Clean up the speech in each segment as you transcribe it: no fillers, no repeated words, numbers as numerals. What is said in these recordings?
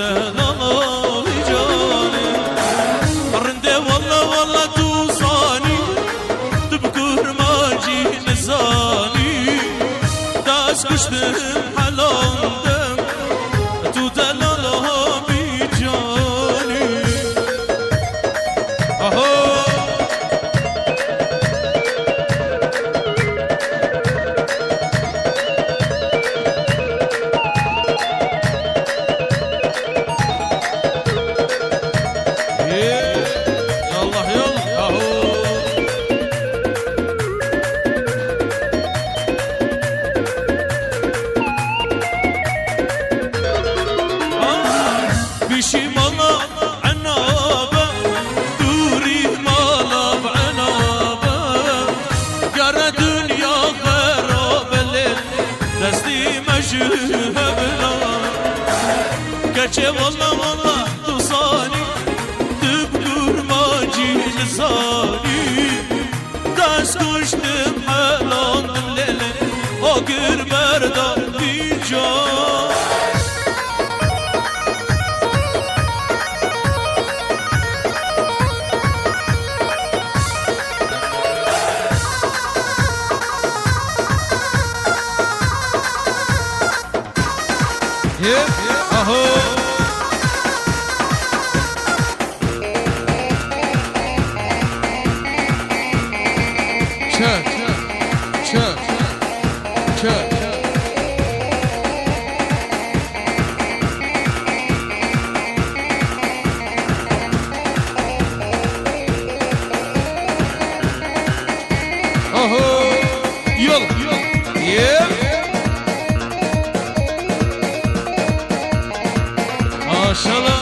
دلالا جاني رنده والله والله توصاني تبكر ما جي نزاني داس كشتم حلاندم تو دلالا جاني اهو بشي مالا عنابة دوري مالا بعنابة قرى دنيا خراب الليل دستي مجهة بلا كتشي والله والله تصاني تبدور ما جي لساني دست كشتم حلان الليل آقر بردار بيجان اهو شاف شاف شاف اهو يلا يلا ما شاء الله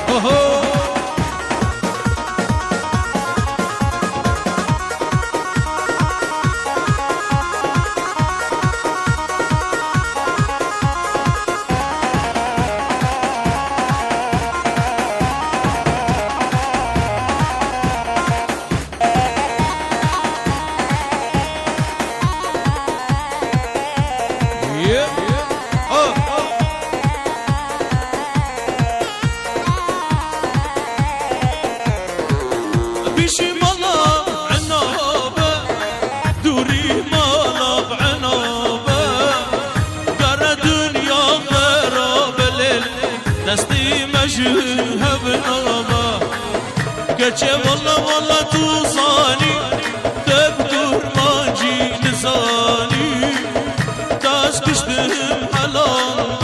اوهو بشي مالا عنابة دوري مالا بعنابة قرى دنيا خراب الليل دستي مجهة بنابة كتشي والله والله توصاني تبدور ما جي لساني داس كشتم حلانة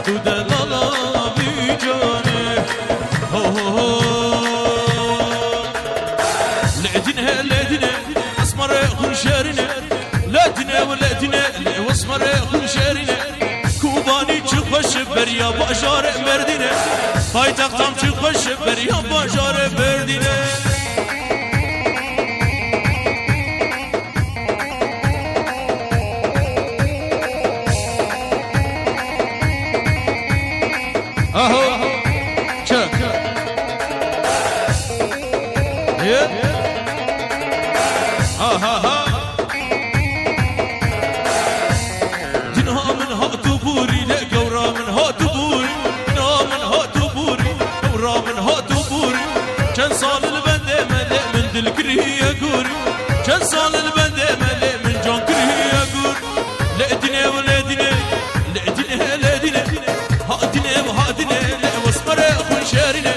تو دلالا بيجاني هو هو هو کوبانی چی خوش بریا بازار مردینه پایتختم چی خوش بریا بازار مردینه اهو چه ها ها دنها من هاتو بوري لا قورا من هاتو بوري دنها من هاتو بوري قورا من هاتو بوري كان صال البندة ملئ من دل كريه قوري كان صال البندة ملئ من جون كريه قوري لا دنيا ولا دنيا لا دنيا لا دنيا ها دنيا وها دنيا لا واسمر اخو شارنا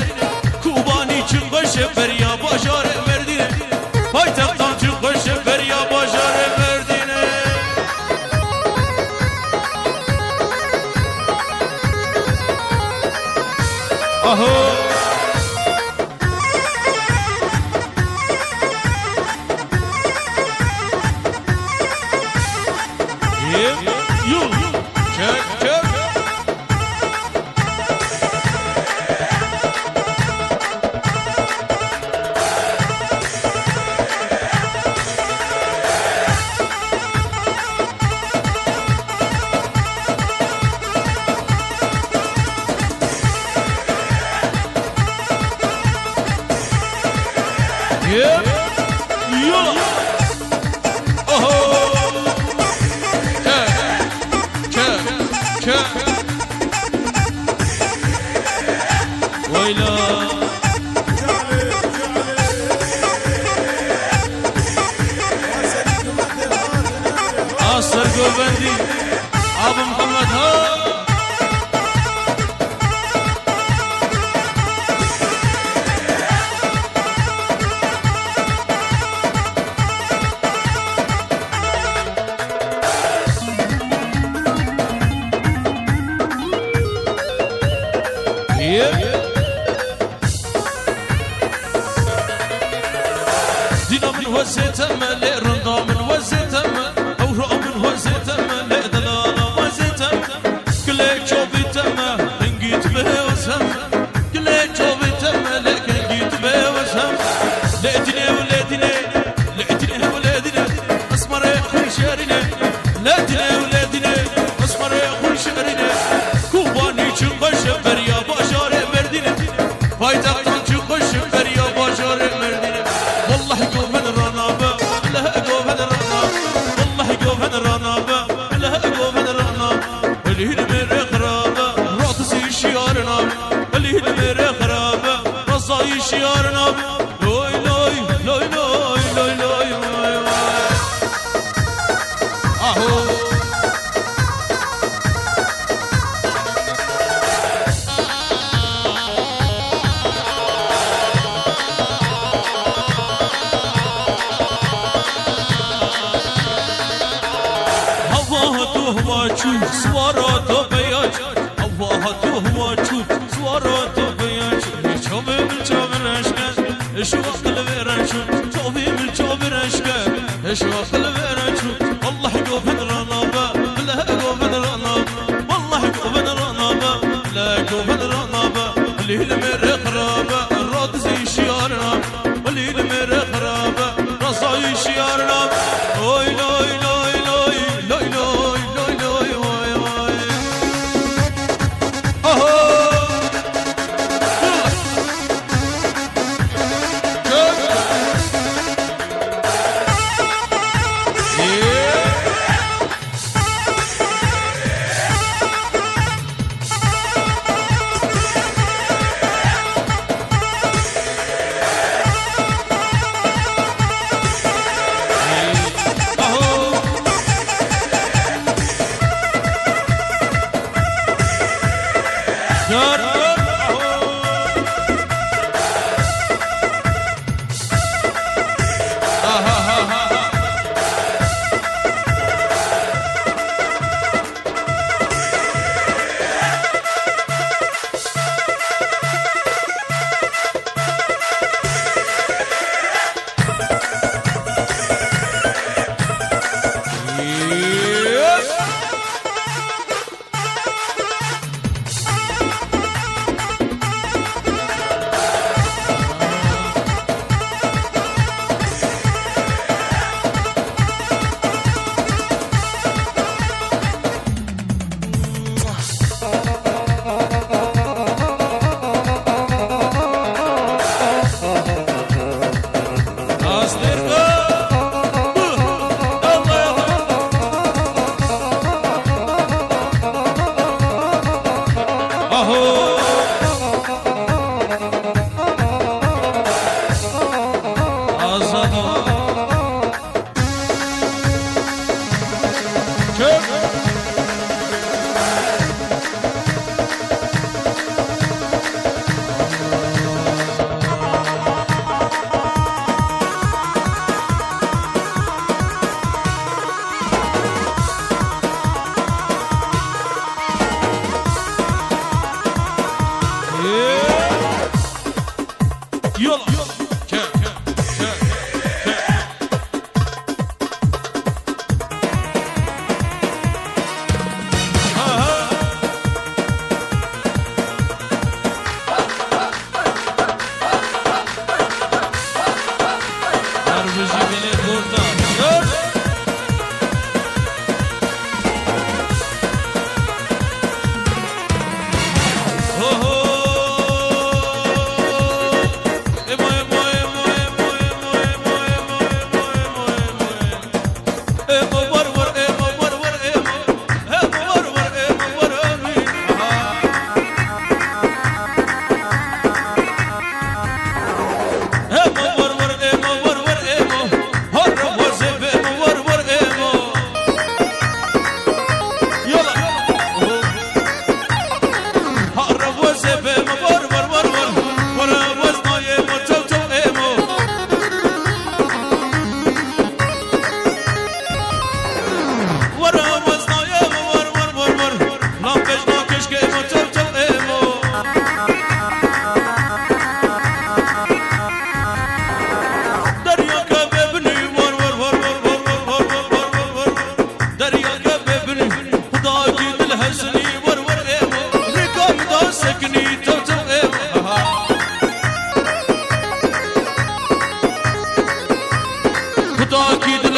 كوباني چنغش بريا باشار مردينه هاي تقطع چنغش بريا باشار مردينه اهو يلا اوهو كا ويلا عصر قوبندي ابو محمد ها دينا من وزيت مالي رندا من وزيت مالي أوراق من وزيت مالي دلالة وزيت مالي كلي شوفيت مالي انجيت به وسم كلي شوفيت مالي انجيت به وسم لقيتني ولادني لقيتني ولادني أسمر خوي شاريني لقيتني ولادني أسمر خوي شاريني كوباني چنقش بريا باشار مرديني پایتختان چنقش بريا باشار مرديني والله قوفن رانابا لا قوفن رانابا والله قوفن رانابا لا قوفن رانابا الهين مير خرابا راقصي شيارنا الهين مير خرابا رصاي شيارنا لوي لوي لوي لوي لوي لوي اهو هواچو سواراتو بیاچ هواهاتو هواچو سواراتو بیاچ چوبه بل چوبرشکن اشو اقل ورشو چوبه بل چوبرشکن اشو اقل ورشو والله قوفن رانابا لا قوفن رانابا والله قوفن رانابا لا قوفن رانابا الليل مر خرابا الرادزي شيارنا الليل مر خرابا رصاي شيارنا اوي لوي لوي لوي لوي لوي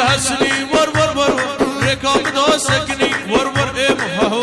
الهسني ور ور ور ركاب دا سكني ور ور امهو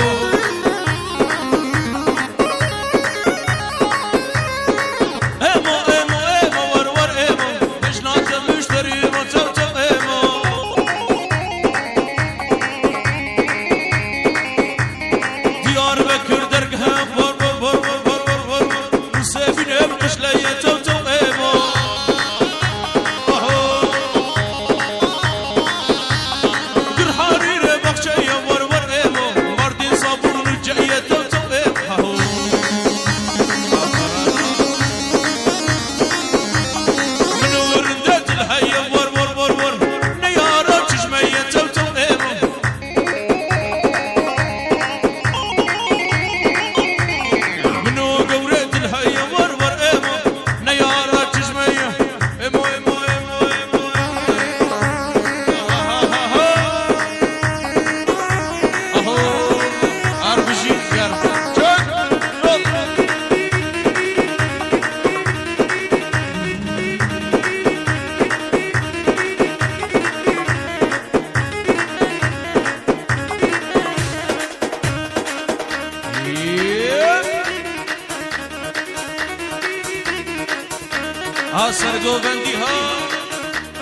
سردو بندی ها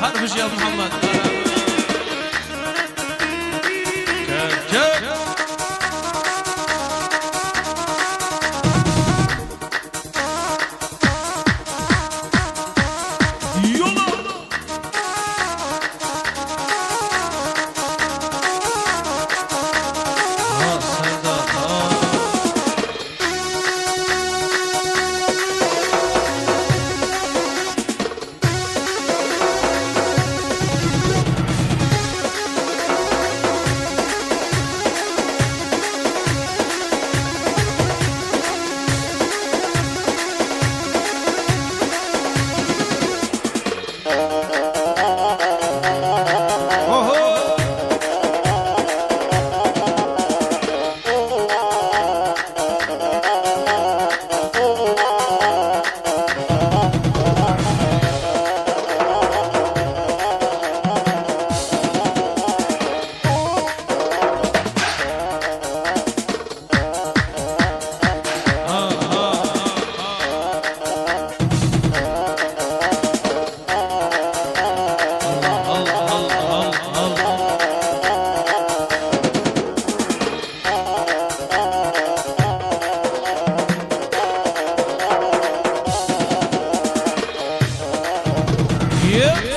هر بشی ابو محمد Yeah.